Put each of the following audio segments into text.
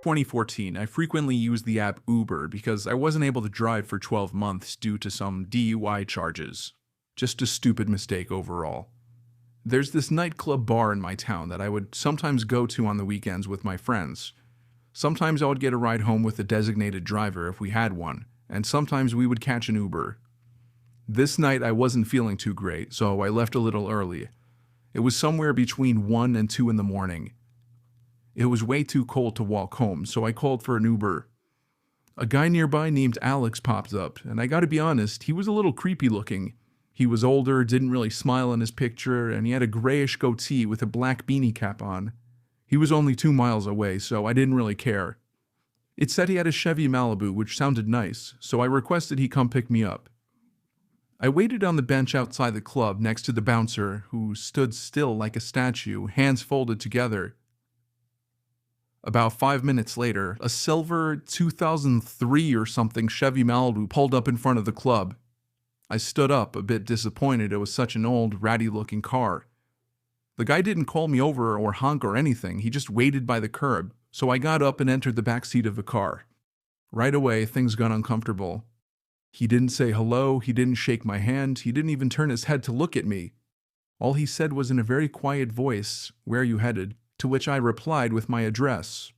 2014, I frequently used the app Uber because I wasn't able to drive for 12 months due to some DUI charges. Just a stupid mistake overall. There's this nightclub bar in my town that I would sometimes go to on the weekends with my friends. Sometimes I would get a ride home with a designated driver if we had one, and sometimes we would catch an Uber. This night I wasn't feeling too great, so I left a little early. It was somewhere between 1 and 2 in the morning. It was way too cold to walk home, so I called for an Uber. A guy nearby named Alex popped up, and I gotta be honest, he was a little creepy looking. He was older, didn't really smile in his picture, and he had a grayish goatee with a black beanie cap on. He was only 2 miles away, so I didn't really care. It said he had a Chevy Malibu, which sounded nice, so I requested he come pick me up. I waited on the bench outside the club next to the bouncer, who stood still like a statue, hands folded together. About 5 minutes later, a silver 2003 or something Chevy Malibu pulled up in front of the club. I stood up, a bit disappointed it was such an old, ratty-looking car. The guy didn't call me over or honk or anything, he just waited by the curb, so I got up and entered the back seat of the car. Right away, things got uncomfortable. He didn't say hello, he didn't shake my hand, he didn't even turn his head to look at me. All he said was in a very quiet voice, "Where are you headed?" To which I replied with my address.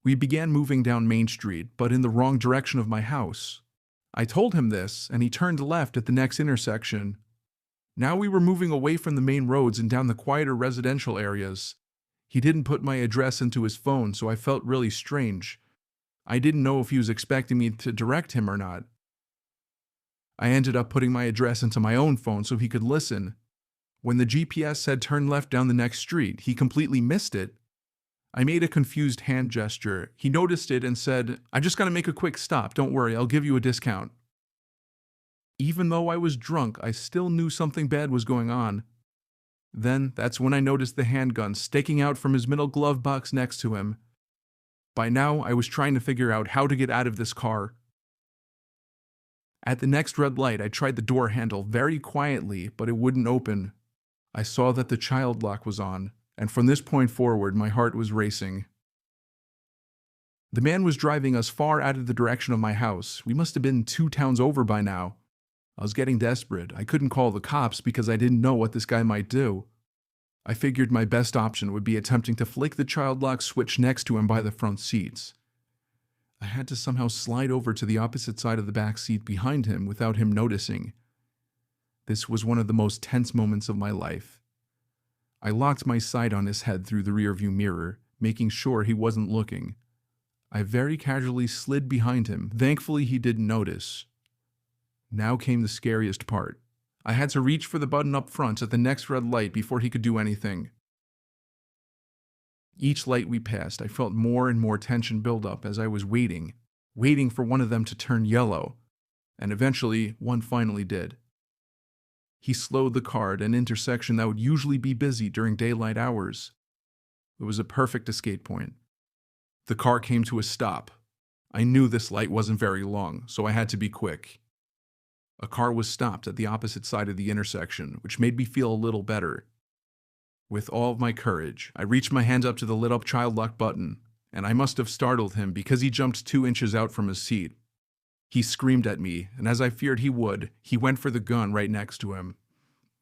We began moving down Main Street, but in the wrong direction of my house. I told him this, and he turned left at the next intersection. Now we were moving away from the main roads and down the quieter residential areas. He didn't put my address into his phone, so I felt really strange. I didn't know if he was expecting me to direct him or not. I ended up putting my address into my own phone so he could listen. When the GPS said turn left down the next street, he completely missed it. I made a confused hand gesture. He noticed it and said, "I just gotta make a quick stop, don't worry, I'll give you a discount." Even though I was drunk, I still knew something bad was going on. Then, that's when I noticed the handgun sticking out from his middle glove box next to him. By now, I was trying to figure out how to get out of this car. At the next red light, I tried the door handle very quietly, but it wouldn't open. I saw that the child lock was on, and from this point forward, my heart was racing. The man was driving us far out of the direction of my house. We must have been 2 towns over by now. I was getting desperate. I couldn't call the cops because I didn't know what this guy might do. I figured my best option would be attempting to flick the child lock switch next to him by the front seats. I had to somehow slide over to the opposite side of the back seat behind him without him noticing. This was one of the most tense moments of my life. I locked my sight on his head through the rearview mirror, making sure he wasn't looking. I very casually slid behind him. Thankfully, he didn't notice. Now came the scariest part. I had to reach for the button up front at the next red light before he could do anything. Each light we passed, I felt more and more tension build up as I was waiting for one of them to turn yellow, and eventually, one finally did. He slowed the car at an intersection that would usually be busy during daylight hours. It was a perfect escape point. The car came to a stop. I knew this light wasn't very long, so I had to be quick. A car was stopped at the opposite side of the intersection, which made me feel a little better. With all of my courage, I reached my hand up to the lit-up child lock button, and I must have startled him because he jumped 2 inches out from his seat. He screamed at me, and as I feared he would, he went for the gun right next to him.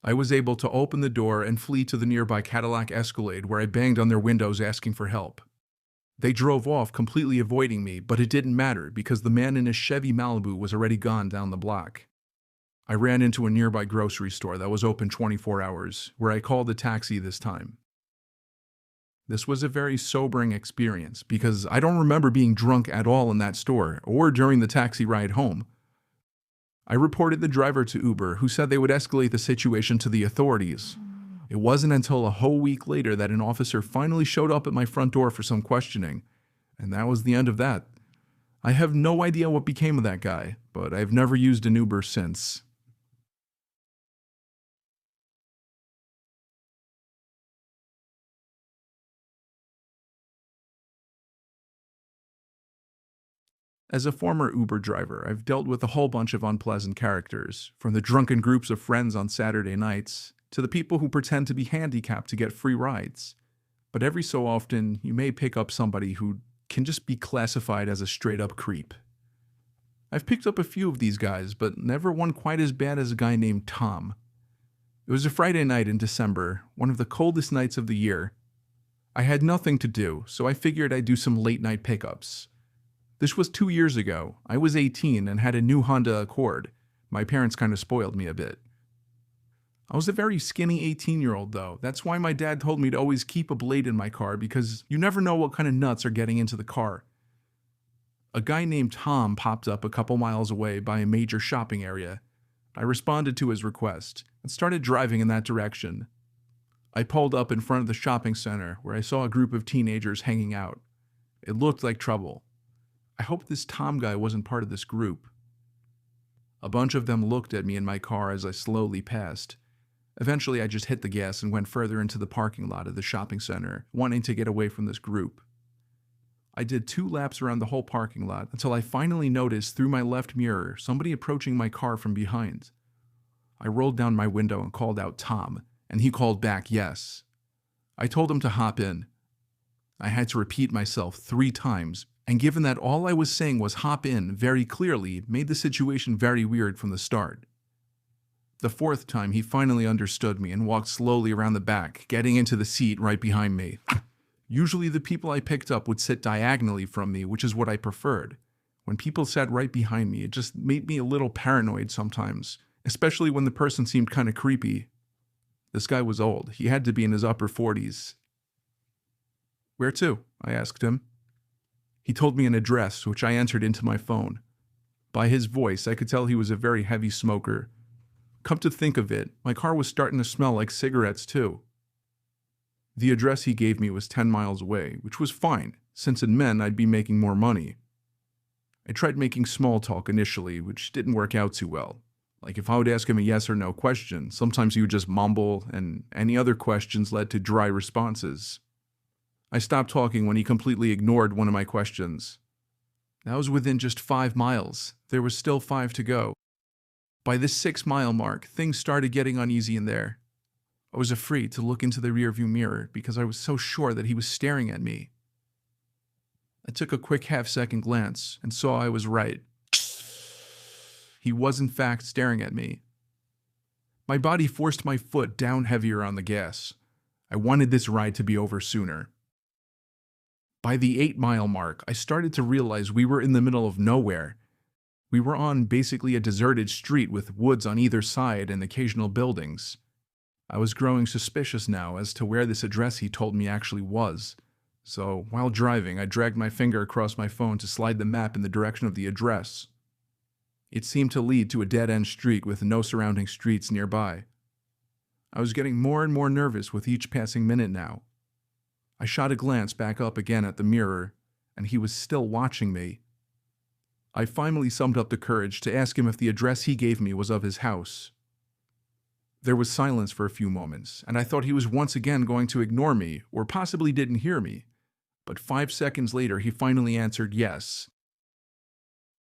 I was able to open the door and flee to the nearby Cadillac Escalade where I banged on their windows asking for help. They drove off, completely avoiding me, but it didn't matter because the man in his Chevy Malibu was already gone down the block. I ran into a nearby grocery store that was open 24 hours, where I called a taxi this time. This was a very sobering experience because I don't remember being drunk at all in that store or during the taxi ride home. I reported the driver to Uber, who said they would escalate the situation to the authorities. It wasn't until a whole week later that an officer finally showed up at my front door for some questioning, and that was the end of that. I have no idea what became of that guy, but I've never used an Uber since. As a former Uber driver, I've dealt with a whole bunch of unpleasant characters, from the drunken groups of friends on Saturday nights, to the people who pretend to be handicapped to get free rides. But every so often, you may pick up somebody who can just be classified as a straight-up creep. I've picked up a few of these guys, but never one quite as bad as a guy named Tom. It was a Friday night in December, one of the coldest nights of the year. I had nothing to do, so I figured I'd do some late-night pickups. This was 2 years ago. I was 18 and had a new Honda Accord. My parents kind of spoiled me a bit. I was a very skinny 18-year-old though. That's why my dad told me to always keep a blade in my car, because you never know what kind of nuts are getting into the car. A guy named Tom popped up a couple miles away by a major shopping area. I responded to his request and started driving in that direction. I pulled up in front of the shopping center where I saw a group of teenagers hanging out. It looked like trouble. I hoped this Tom guy wasn't part of this group. A bunch of them looked at me in my car as I slowly passed. Eventually, I just hit the gas and went further into the parking lot of the shopping center, wanting to get away from this group. I did 2 laps around the whole parking lot until I finally noticed through my left mirror somebody approaching my car from behind. I rolled down my window and called out Tom, and he called back yes. I told him to hop in. I had to repeat myself 3 times, and given that all I was saying was hop in very clearly, made the situation very weird from the start. The 4th time, he finally understood me and walked slowly around the back, getting into the seat right behind me. Usually the people I picked up would sit diagonally from me, which is what I preferred. When people sat right behind me, it just made me a little paranoid sometimes, especially when the person seemed kind of creepy. This guy was old. He had to be in his upper 40s. "Where to?" I asked him. He told me an address, which I entered into my phone. By his voice, I could tell he was a very heavy smoker. Come to think of it, my car was starting to smell like cigarettes too. The address he gave me was 10 miles away, which was fine, since it meant I'd be making more money. I tried making small talk initially, which didn't work out too well. Like if I would ask him a yes or no question, sometimes he would just mumble, and any other questions led to dry responses. I stopped talking when he completely ignored one of my questions. That was within just 5 miles. There was still 5 to go. By this 6-mile mark, things started getting uneasy in there. I was afraid to look into the rearview mirror because I was so sure that he was staring at me. I took a quick half-second glance and saw I was right. He was in fact staring at me. My body forced my foot down heavier on the gas. I wanted this ride to be over sooner. By the 8-mile mark, I started to realize we were in the middle of nowhere. We were on basically a deserted street with woods on either side and occasional buildings. I was growing suspicious now as to where this address he told me actually was. So, while driving, I dragged my finger across my phone to slide the map in the direction of the address. It seemed to lead to a dead-end street with no surrounding streets nearby. I was getting more and more nervous with each passing minute now. I shot a glance back up again at the mirror, and he was still watching me. I finally summed up the courage to ask him if the address he gave me was of his house. There was silence for a few moments, and I thought he was once again going to ignore me, or possibly didn't hear me. But 5 seconds later, he finally answered yes.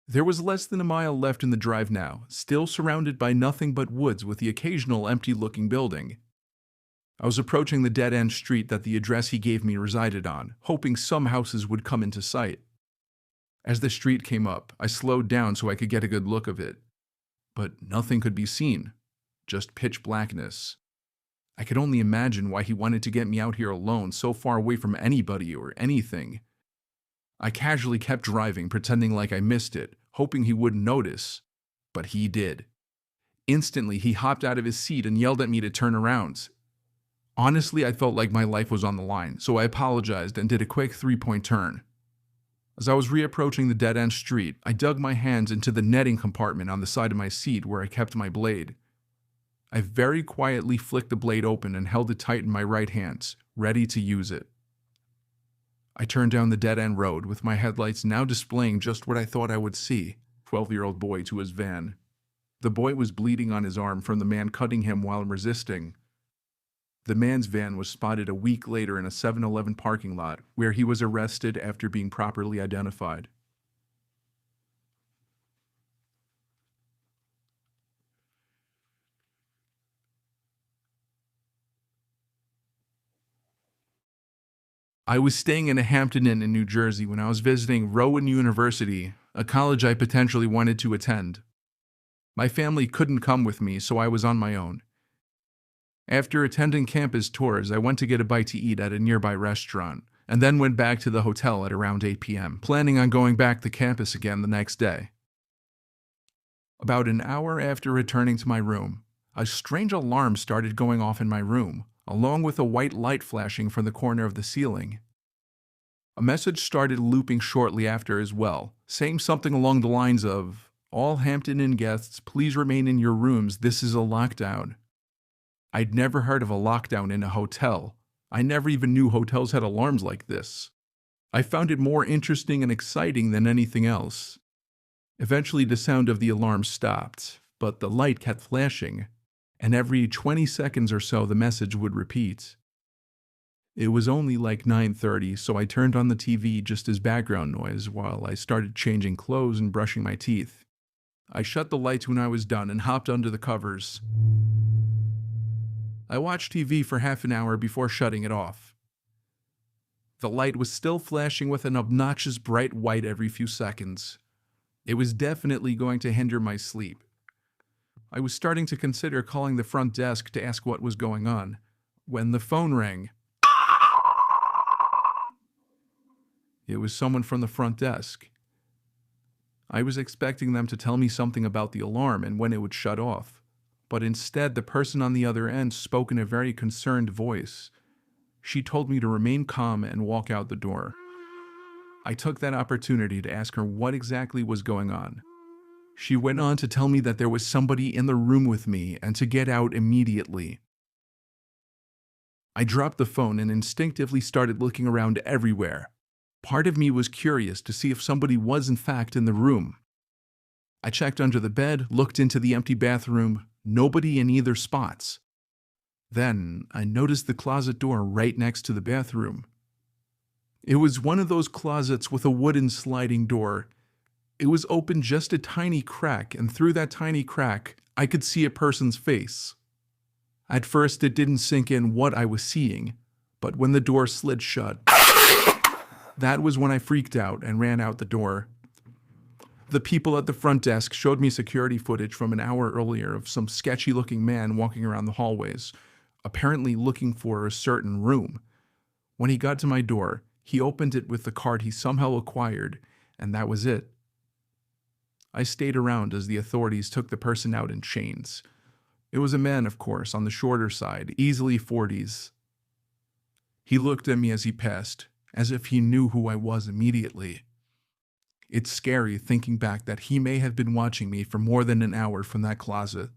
There was less than a mile left in the drive now, still surrounded by nothing but woods with the occasional empty-looking building. I was approaching the dead-end street that the address he gave me resided on, hoping some houses would come into sight. As the street came up, I slowed down so I could get a good look of it. But nothing could be seen, just pitch blackness. I could only imagine why he wanted to get me out here alone, so far away from anybody or anything. I casually kept driving, pretending like I missed it, hoping he wouldn't notice. But he did. Instantly, he hopped out of his seat and yelled at me to turn around. Honestly, I felt like my life was on the line, so I apologized and did a quick 3-point turn. As I was reapproaching the dead-end street, I dug my hands into the netting compartment on the side of my seat where I kept my blade. I very quietly flicked the blade open and held it tight in my right hand, ready to use it. I turned down the dead-end road with my headlights now displaying just what I thought I would see, 12-year-old boy to his van. The boy was bleeding on his arm from the man cutting him while resisting. The man's van was spotted a week later in a 7-Eleven parking lot, where he was arrested after being properly identified. I was staying in a Hampton Inn in New Jersey when I was visiting Rowan University, a college I potentially wanted to attend. My family couldn't come with me, so I was on my own. After attending campus tours, I went to get a bite to eat at a nearby restaurant, and then went back to the hotel at around 8 p.m., planning on going back to campus again the next day. About an hour after returning to my room, a strange alarm started going off in my room, along with a white light flashing from the corner of the ceiling. A message started looping shortly after as well, saying something along the lines of, "All Hampton Inn guests, please remain in your rooms, this is a lockdown." I'd never heard of a lockdown in a hotel. I never even knew hotels had alarms like this. I found it more interesting and exciting than anything else. Eventually, the sound of the alarm stopped, but the light kept flashing, and every 20 seconds or so the message would repeat. It was only like 9:30, so I turned on the TV just as background noise while I started changing clothes and brushing my teeth. I shut the lights when I was done and hopped under the covers. I watched TV for half an hour before shutting it off. The light was still flashing with an obnoxious bright white every few seconds. It was definitely going to hinder my sleep. I was starting to consider calling the front desk to ask what was going on, when the phone rang. It was someone from the front desk. I was expecting them to tell me something about the alarm and when it would shut off, but instead the person on the other end spoke in a very concerned voice. She told me to remain calm and walk out the door. I took that opportunity to ask her what exactly was going on. She went on to tell me that there was somebody in the room with me and to get out immediately. I dropped the phone and instinctively started looking around everywhere. Part of me was curious to see if somebody was in fact in the room. I checked under the bed, looked into the empty bathroom, nobody in either spots. Then I noticed the closet door right next to the bathroom. It was one of those closets with a wooden sliding door. It was open just a tiny crack, and through that tiny crack, I could see a person's face. At first, it didn't sink in what I was seeing, but when the door slid shut, that was when I freaked out and ran out the door. The people at the front desk showed me security footage from an hour earlier of some sketchy-looking man walking around the hallways, apparently looking for a certain room. When he got to my door, he opened it with the card he somehow acquired, and that was it. I stayed around as the authorities took the person out in chains. It was a man, of course, on the shorter side, easily 40s. He looked at me as he passed, as if he knew who I was immediately. It's scary thinking back that he may have been watching me for more than an hour from that closet.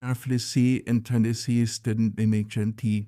Aflisi and Tennessee student in HNT.